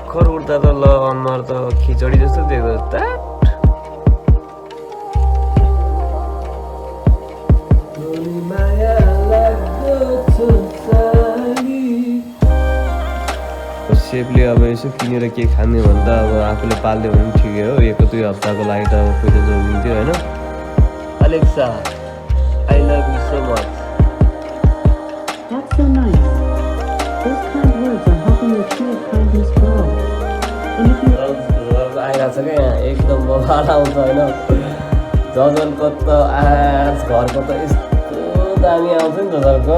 भर्खर उठ्दा त ल अनुहार त खिचडी जस्तो दिएको त सेफले अब यसो किनेर के खाने भने त अब आफूले पाल्यो भने पनि ठिकै हो 1-2 हप्ताको लागि त अब पैसा जोगिन्थ्यो होइन Alexa I love you so much That's so nice. Those kind words are helping your tree of kindness grow. And if you आइरहेको छ क्या यहाँ एकदम बबाल आउँछ होइन जजलको त आज घरको त यस्तो दामी आउँछ नि जजलको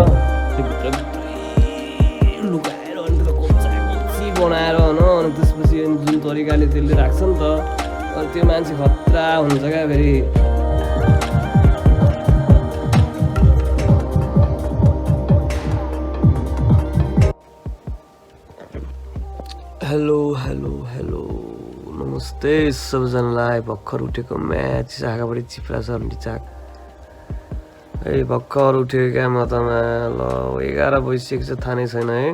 लुकाएर अनि त कोची बनाएर होइन अनि त्यसपछि जुन तरिकाले त्यसले राख्छ नि त अनि त्यो मान्छे खतरा हुन्छ क्या फेरि हेलो हेलो हेलो नमस्ते सबैजनालाई भर्खर उठेको म्याच आँखाबाट चिप्रा छ चाक ए भर्खर उठेको क्या म त ल 11 बजिसकेको छ थाहा नै छैन है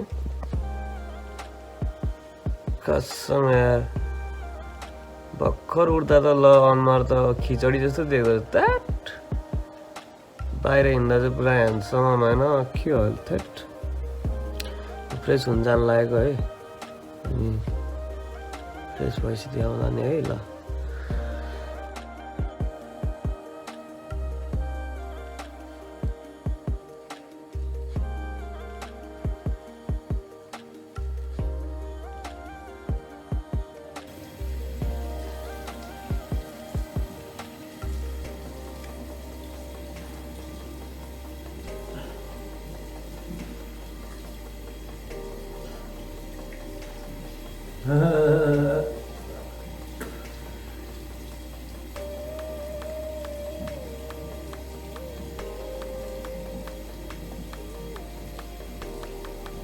कसम यार भर्खर उठ्दा त ल अनुहार त खिचडी जस्तो दिएको त बाहिर हिँड्दा चाहिँ पुरा ह्यान्डसम होइन के हो थेट फ्रेस हुन जानु लागेको है फ्रेस भइसक्यो आउँदा नि है ल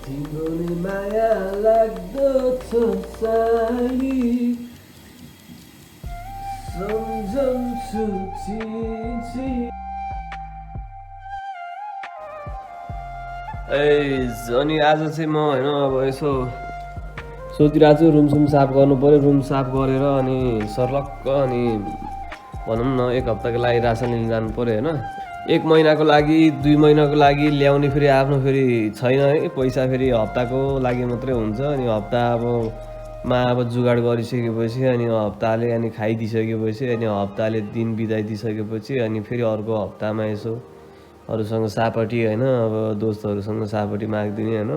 तिम्रो माया लाग्दो छ साली सम्झन्छु चिची अनि आज चाहिँ म होइन अब यसो सोचिरहेको छु रुम साफ गर्नु पर्यो रुम साफ गरेर अनि सर्लक्क अनि भनौँ न 1 हप्ताको लागि रासन लिन जानु पर्यो होइन 1 महिनाको लागि 2 महिनाको लागि ल्याउने फेरि आफ्नो फेरि छैन है पैसा फेरि हप्ताको लागि मात्रै हुन्छ अनि हप्ता अब जुगाड गरिसकेपछि अनि हप्ताले अनि खाइदिइसकेपछि अनि हप्ताले दिन बिताइदिइसकेपछि अनि फेरि अर्को हप्तामा यसो अरूसँग सापटी होइन अब दोस्तहरूसँग सापटी माग्दिने होइन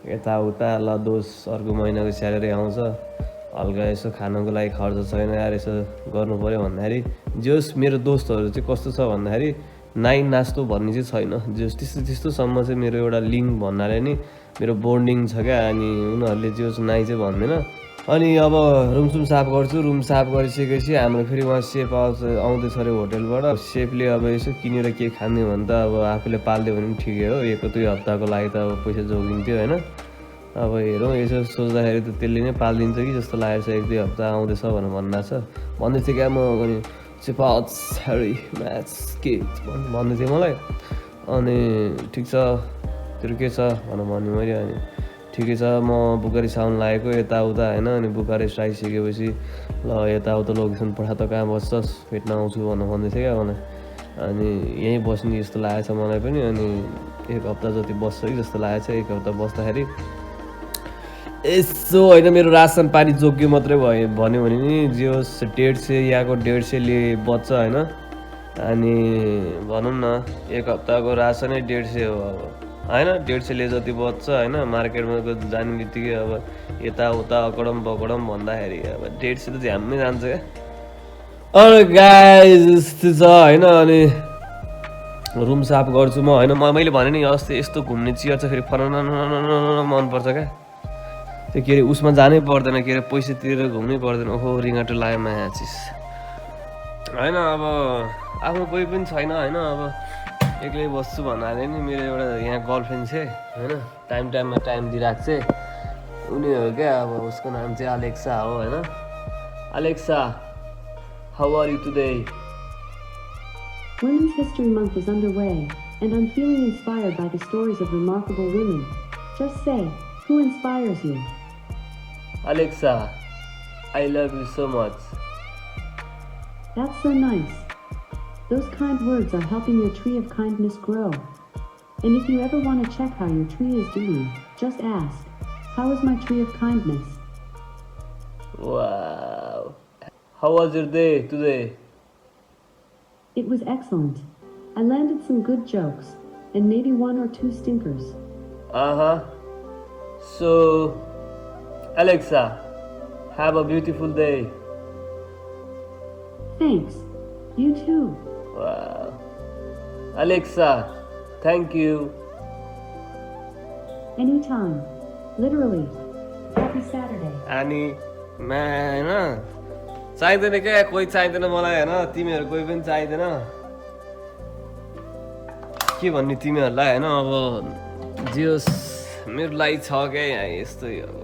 यताउता ल दोस्त अर्को महिनाको स्यालेरी आउँछ हल्का यसो खानको लागि खर्च छैन यार यसो गर्नु पऱ्यो भन्दाखेरि जोस् मेरो दोस्तहरू चाहिँ कस्तो छ भन्दाखेरि नाइ नाच्तो भन्ने चाहिँ छैन जोस् त्यस्तोसम्म चाहिँ मेरो एउटा लिङ्क भन्नाले नि मेरो बोन्डिङ छ क्या अनि उनीहरूले जोस् नाइ चाहिँ भन्दैन अनि अब रुम साफ गर्छु रुम साफ गरिसकेपछि हाम्रो फेरि उहाँ सेफ आउँदैछ अरे होटेलबाट सेफले अब यसो किनेर के खाने भने त अब आफूले पाल्यो भने पनि ठिकै हो 1-2 हप्ताको लागि त अब पैसा जोगिन्थ्यो होइन अब हेरौँ यसो सोच्दाखेरि त त्यसले नै पालिदिन्छ कि जस्तो लागेको छ 1-2 हप्ता आउँदैछ भनेर भन्दा छ भन्दै थियो क्या म अनि म्याच के भन्दै थियो मलाई अनि ठिक छ तेरो के छ भनेर भन्यो मैले अनि ठिकै छ म बुखारेस्ट आउनु लागेको यताउता होइन अनि बुखारेस्ट आइसकेपछि ल यताउता लोकेसन पठा त कहाँ बस्छस् भेट्न आउँछु भनेर भन्दै थियो क्या मलाई अनि यहीँ बस्ने जस्तो लागेको छ मलाई पनि अनि 1 हप्ता जति बस्छ कि जस्तो लागेको छ 1 हप्ता बस्दाखेरि यसो होइन मेरो रासन पानी जोग्यो मात्रै भयो भन्यो भने नि जो 150 यहाँको 150ले बच्छ होइन अनि भनौँ न 1 हप्ताको रासनै 150 हो अब होइन 150ले जति बच्छ होइन मार्केटमा जाने बित्तिकै अब यताउता अकडम बकडम भन्दाखेरि अब 150 त झ्याम्मै जान्छ क्या अनि गाइस यस्तो छ होइन अनि रुम साफ गर्छु म होइन मैले भने नि अस्ति यस्तो घुम्ने चियर छ फेरि फरन मनपर्छ क्या त्यो के अरे उसमा जानै पर्दैन के अरे पैसा तिरेर घुम्नै पर्दैन ओहो रिङ्गाटो लाग्यो माया चिज होइन अब आफ्नो कोही पनि छैन होइन अब एक्लै बस्छु भन्नाले नि मेरो एउटा यहाँ गर्लफ्रेन्ड छ होइन टाइममा टाइम दिइरहेको छ उनी हो क्या अब उसको नाम चाहिँ अलेक्सा हो होइन Alexa how are you today Women's History Month is underway, and I'm feeling inspired by the stories of remarkable women. Just say, who inspires you? Alexa, I love you so much. That's so nice. Those kind words are helping your tree of kindness grow. And if you ever want to check how your tree is doing, just ask, how is my tree of kindness? Wow. How was your day today? It was excellent. I landed some good jokes, and maybe 1 or 2 stinkers. Uh-huh. So, Alexa, have a beautiful day. Thanks. You too. Wow. Alexa, thank you. Anytime. Literally. Happy Saturday. अनि होइन चाहिँदैन क्या कोही चाहिँदैन मलाई होइन तिमीहरू कोही पनि चाहिँदैन के भन्ने तिमीहरूलाई होइन अब जे होस् मेरो लागि छ क्या यहाँ यस्तै अब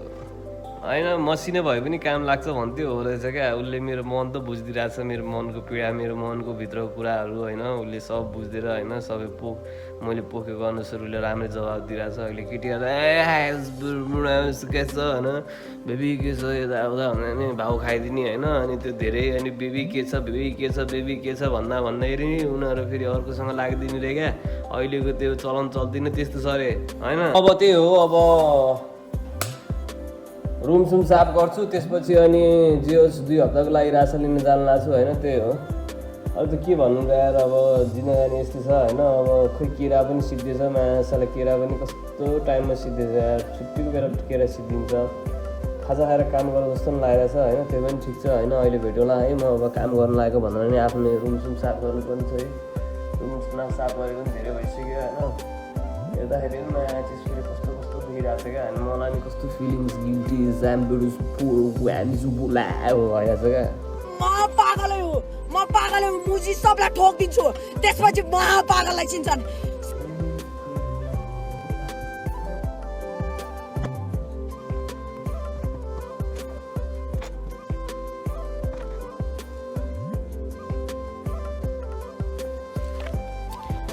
होइन मसिनो भए पनि काम लाग्छ भन्थ्यो हो रहेछ क्या उसले मेरो मन त बुझिदिरहेछ मेरो मनको पीडा मेरो मनको भित्रको कुराहरू होइन उसले सब बुझिदिएर होइन सबै मैले पोखेको अनुसार उसले राम्रै जवाब दिइरहेछ अहिले केटीहरूलाई के छ होइन बेबी के छ यताउता भनेर नि भाउ खाइदिने होइन अनि त्यो धेरै अनि बेबी के छ भन्दाखेरि उनीहरू फेरि अर्कोसँग लाग्दिने रे क्या अहिलेको त्यो चलन चल्दैन त्यस्तो छ अरे होइन अब त्यही हो अब रुमसुम साफ गर्छु त्यसपछि अनि जे होस् 2 हप्ताको लागि रासन लिन जान लाग्छु होइन त्यही हो अरू त के भन्नु त यार अब जिन्दगानी यस्तो छ होइन अब खोइ केरा पनि सिद्धिएछ माछाले केरा पनि कस्तो टाइममा सिद्धिएछ यार छुट्टीको बेला केरा सिद्धिन्छ खाजा खाएर काम गर्नु जस्तो पनि लागेको छ होइन त्यो पनि ठिक छ होइन अहिले भेटौँला है म अब काम गर्न लागेको भनेर नि आफ्नो रुमसुम साफ गर्नु पनि छ है रुमसुम साफ गरेको पनि धेरै भइसक्यो होइन हेर्दाखेरि पनि नयाँ चिज फेरि कस्तो देखिरहेको छ क्या अनि मलाई नि कस्तो फिलिङ्स गिल्टी ज्याम्बुस भइरहेको छ क्या म पागलै हो मुजी सबलाई ठोकिदिन्छु त्यसपछि पागललाई चिन्छन्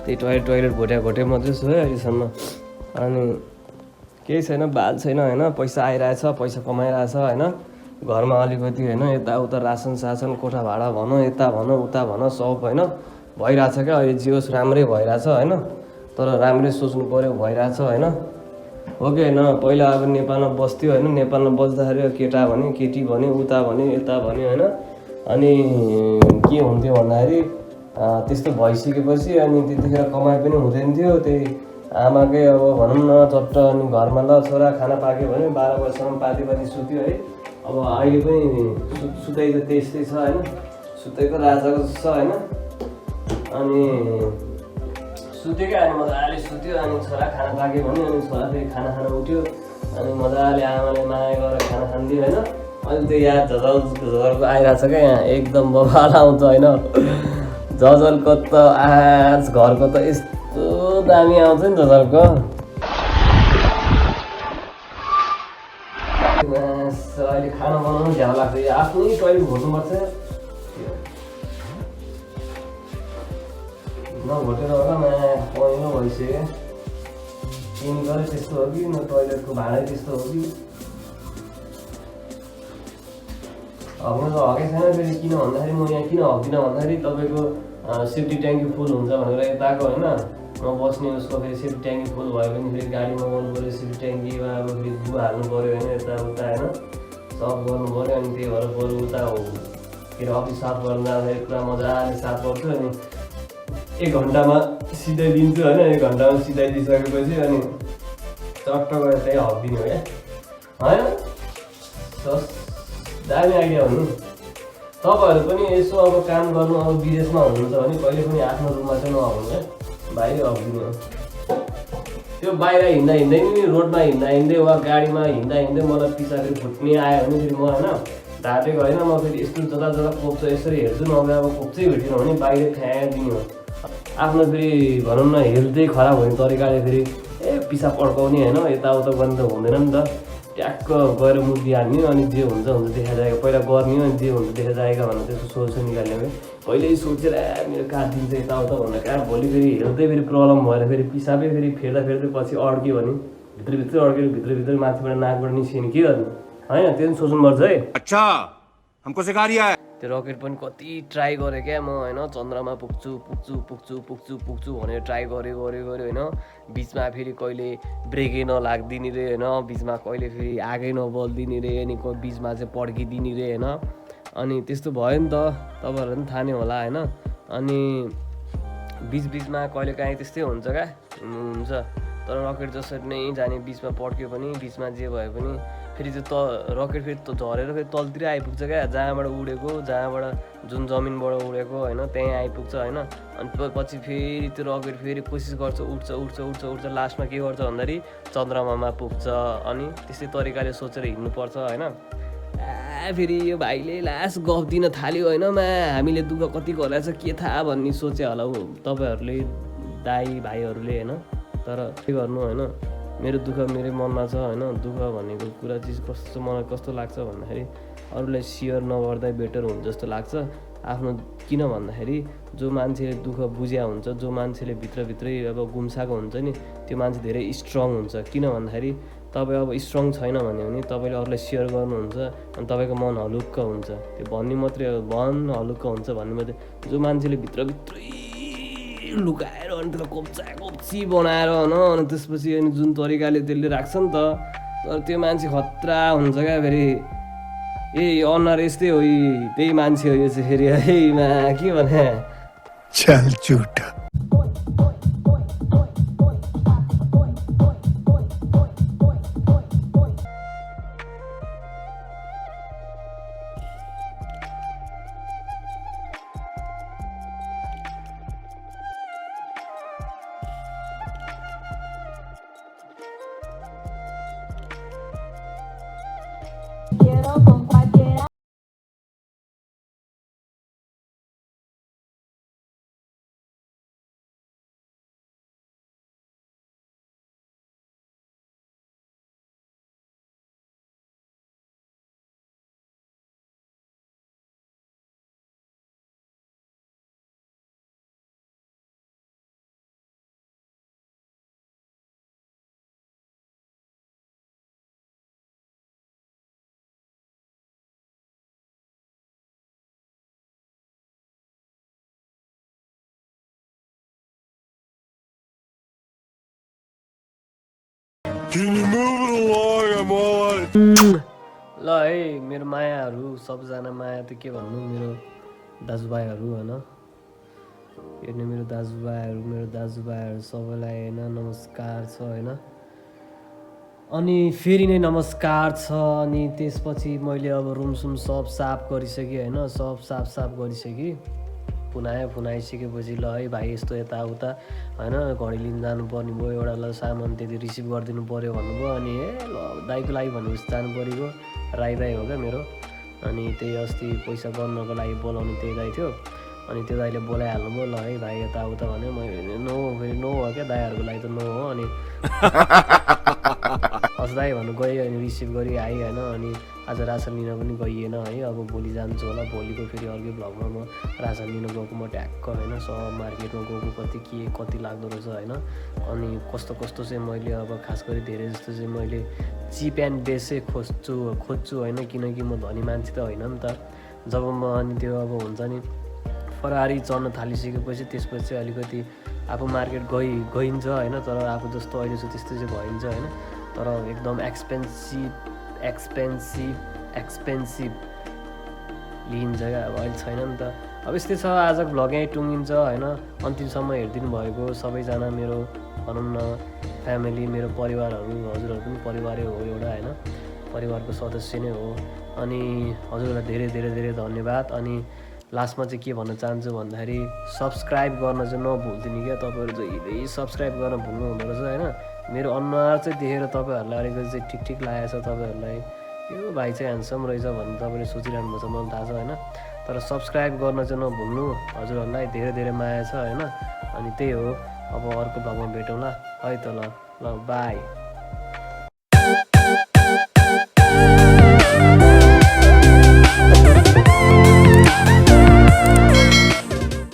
त्यही टोइलेट घोटे मात्रै छु है अहिलेसम्म अनि केही छैन बाल छैन होइन पैसा आइरहेछ पैसा कमाइरहेछ होइन घरमा अलिकति होइन यताउता रासन सासन कोठा भाडा भनौँ यता भनौँ उता भनौँ सब होइन भइरहेछ क्या अहिले जे होस् राम्रै भइरहेछ होइन तर राम्रै सोच्नु पऱ्यो भइरहेछ होइन हो कि होइन पहिला अब नेपालमा बस्थ्यो होइन नेपालमा बस्दाखेरि केटा भन्यो केटी भन्यो उता भन्यो यता भन्यो होइन अनि के हुन्थ्यो भन्दाखेरि त्यस्तो भइसकेपछि अनि त्यतिखेर कमाइ पनि हुँदैन थियो त्यही आमाकै अब भनौँ न चट्ट अनि घरमा ल छोरा खाना पाक्यो भने 12 बजीसम्म पाती सुत्यो है अब अहिले पनि सुताइ त त्यस्तै छ होइन सुतेको राजाको छ होइन अनि सुत्यो क्या अनि मजाले सुत्यो अनि छोरा खाना पाक्यो भने अनि छोरा फेरि खाना खान उठ्यो अनि मजाले आमाले माया गरेर खाना खान्थ्यो होइन अहिले त्यो याद झझलको आइरहेको छ क्या यहाँ एकदम बबाल आउँछ होइन झझलको त आज घरको त यस्तो दामी आउँछ नि झझलको अहिले खाना बनाउनु झ्याउ लाग्छ यो आफ्नै टोइलेट घोट्नुपर्छ नघोटेर होला पहिलो भइसक्यो केमिकलै त्यस्तो हो कि न टोइलेटको भाँडै त्यस्तो हो कि हग्नु त हगेको छैन फेरि किन भन्दाखेरि म यहाँ किन हग्दिनँ भन्दाखेरि तपाईँको सेफ्टी ट्याङ्की फुल हुन्छ भनेर यताको होइन म बस्ने उसको फेरि सेफ्टी ट्याङ्की फुल भयो भने फेरि गाडी मगाउनु पऱ्यो सेफ्टी ट्याङ्कीमा अब फेरि बुवा हाल्नु पऱ्यो होइन यताउता होइन सब गर्नु पऱ्यो अनि त्यही भएर बरु उता हो के अरे अफिस साफ गर्नु जाँदाखेरि पुरा मजाले साफ गर्छु अनि 1 घन्टामा सिधाइदिन्छु होइन 1 घन्टामा सिधाइदिइसकेपछि अनि चट्ट गएर त्यही हग्दिने हो क्या होइन सस दामी आइडिया हो नि तपाईँहरू पनि यसो अब काम गर्नु अब विदेशमा हुनुहुन्छ भने कहिले पनि आफ्नो रुममा चाहिँ नहग्नु क्या बाहिर हग्दिनु हो त्यो बाहिर हिँड्दा नि रोडमा हिँड्दै वा गाडीमा हिँड्दै मलाई पिछाडि फुट्ने आयो भने फेरि म होइन ढाँटेको होइन म फेरि यस्तो जता कोप्छ यसरी हेर्छु न अब कोप्छै भेटिनँ भने बाहिर फ्याँकिदिनु हो आफ्नो फेरि भनौँ न हेल्थै खराब हुने तरिकाले फेरि पिसाब अड्काउने होइन यताउता गर्ने त हुँदैन नि त ट्याक्क गएर मुदिहाल्ने अनि जे हुन्छ देखा जाएगा पहिला गर्ने अनि जे हुन्छ देखा जाएगा भनेर त्यसको सोल्युसन निकाल्ने है पहिल्यै सोचेर मेरो काटिदिन्छ यताउता भनेर कहाँ भोलि फेरि हेल्थै फेरि प्रब्लम भएर फेरि पिसाबै फेरि फेर्दा पछि अड्क्यो भने भित्रभित्रै अड्क्यो भित्रभित्रै माथिबाट नाकबाट निस्किने के गर्ने होइन त्यो पनि सोच्नुपर्छ है। अच्छा हमको सिखा रिया है। त्यो रकेट पनि कति ट्राई गरेँ क्या म होइन, चन्द्रमा पुग्छु पुग्छु पुग्छु पुग्छु पुग्छु भनेर ट्राई गऱ्यो होइन, बिचमा फेरि कहिले ब्रेकै नलागिदिने रे होइन, बिचमा कहिले फेरि आगै नबल्दिने रे, अनि बिचमा चाहिँ पड्किदिने रे होइन। अनि त्यस्तो भयो नि त, तपाईँहरूलाई पनि थाहा नै होला होइन। अनि बिचमा कहिलेकाहीँ त्यस्तै हुन्छ क्या, हुन्छ। तर रकेट जसरी नै जाने, बिचमा पड्क्यो पनि, बिचमा जे भए पनि फेरि त्यो रकेट फेरि झरेर फेरि तलतिर आइपुग्छ क्या, जहाँबाट उडेको, जहाँबाट जुन जमिनबाट उडेको होइन त्यहीँ आइपुग्छ होइन। अनि पछि फेरि त्यो रकेट फेरि कोसिस गर्छ, उड्छ, लास्टमा के गर्छ भन्दाखेरि चन्द्रमामा पुग्छ। अनि त्यस्तै तरिकाले सोचेर हिँड्नुपर्छ होइन। फेरि यो भाइले लास्ट गफ दिन थाल्यो होइन, हामीले दुःख कति गरेछ के थाहा भन्ने सोचे होला तपाईँहरूले, दाइ भाइहरूले होइन। तर के गर्नु होइन, मेरो दुःख मेरै मनमा छ होइन। दुःख भनेको कुरा चिज मलाई कस्तो लाग्छ भन्दाखेरि अरूलाई सेयर नगर्दै बेटर हुन्छ जस्तो लाग्छ आफ्नो। किन भन्दाखेरि जो मान्छेले दुःख बुझ्या हुन्छ, जो मान्छेले भित्रभित्रै अब गुम्साएको हुन्छ नि, त्यो मान्छे धेरै स्ट्रङ हुन्छ। किन भन्दाखेरि तपाईँ अब स्ट्रङ छैन भने तपाईँले अरूलाई सेयर गर्नुहुन्छ अनि तपाईँको मन हलुक्क हुन्छ। त्यो भन्ने मात्रै हो, मन हलुक्क हुन्छ भन्ने मात्रै। जो मान्छेले भित्रभित्रै लुकाएर अनि त्यसलाई कोप्ची बनाएर होइन, अनि त्यसपछि अनि जुन तरिकाले त्यसले राख्छ नि त, तर त्यो मान्छे खतरा हुन्छ क्या। फेरि अनुहार यस्तै हो, त्यही मान्छे हो यो चाहिँ फेरि हैमा के भने चल झुटा। ल है मेरो मायाहरू, सबजना माया त के भन्नु, मेरो दाजुभाइहरू होइन। हेर्ने मेरो दाजुभाइहरू सबैलाई होइन नमस्कार छ होइन। अनि फेरि नै नमस्कार छ। अनि त्यसपछि मैले अब रुमसुम सब साफ गरिसकेँ होइन, सब साफ गरिसकेँ। फुनाइसकेपछि ल है भाइ यस्तो यताउता होइन, घडी लिन जानुपर्ने भयो, एउटा ल सामान त्यति रिसिभ गरिदिनु पऱ्यो भन्नुभयो। अनि ल दाइको लागि भनेपछि जानु परेको, राई दाइ हो क्या मेरो। अनि त्यही अस्ति पैसा गर्नको लागि बोलाउने त्यही दाइ थियो। अनि त्यो दाइले बोलाइहाल्नुभयो, ल है भाइ यताउता भन्यो। मैले फेरि नो हो क्या, दाइहरूको लागि त नो हो। अनि हस् दाइ भन्नु गयो, अनि रिसिभ गरी आएँ होइन। अनि आज रासन लिन पनि गइएन है, अब भोलि जान्छु होला। भोलिको फेरि अर्कै भ्लगमा म रासन लिन गएको, म ट्याक्क होइन सब मार्केटमा गएको, कति लाग्दो रहेछ होइन। अनि कस्तो चाहिँ मैले अब खास गरी धेरै जस्तो चाहिँ मैले चिप एन्ड बेसै खोज्छु होइन, किनकि म धनी मान्छे त होइन नि त। जब म अनि त्यो अब हुन्छ नि फरारी चढ्न थालिसकेपछि त्यसपछि अलिकति आफू मार्केट गइन्छ होइन। तर आफू जस्तो अहिले चाहिँ त्यस्तो चाहिँ भइन्छ होइन। तर एकदम एक्सपेन्सिभ लिइन्छ क्या, अब अहिले छैन नि त। अब यस्तै छ, आजको भ्लग यहीँ टुङ्गिन्छ होइन। अन्तिमसम्म हेरिदिनु भएको सबैजना मेरो भनौँ न फ्यामिली, मेरो परिवारहरू, हजुरहरू पनि परिवारै हो एउटा होइन, परिवारको सदस्य नै हो। अनि हजुरहरूलाई धेरै धेरै धेरै धन्यवाद। अनि लास्टमा चाहिँ के भन्न चाहन्छु भन्दाखेरि सब्सक्राइब गर्न चाहिँ नभुल्दिनु क्या, तपाईँहरू जहिले सब्सक्राइब गर्न भुल्नु हुँदो रहेछ होइन। मेरो अनुहार चाहिँ देखेर तपाईँहरूलाई अलिकति चाहिँ ठिक लागेको छ, तपाईँहरूलाई यो भाइ चाहिँ ह्यान्डसम रहेछ भन्ने तपाईँले सोचिरहनु भएको छ, मलाई थाहा छ होइन। तर सब्सक्राइब गर्न चाहिँ नभुल्नु, हजुरहरूलाई धेरै धेरै माया छ होइन। अनि त्यही हो, अब अर्को भ्लगमा भेटौँला है त, ल बाई।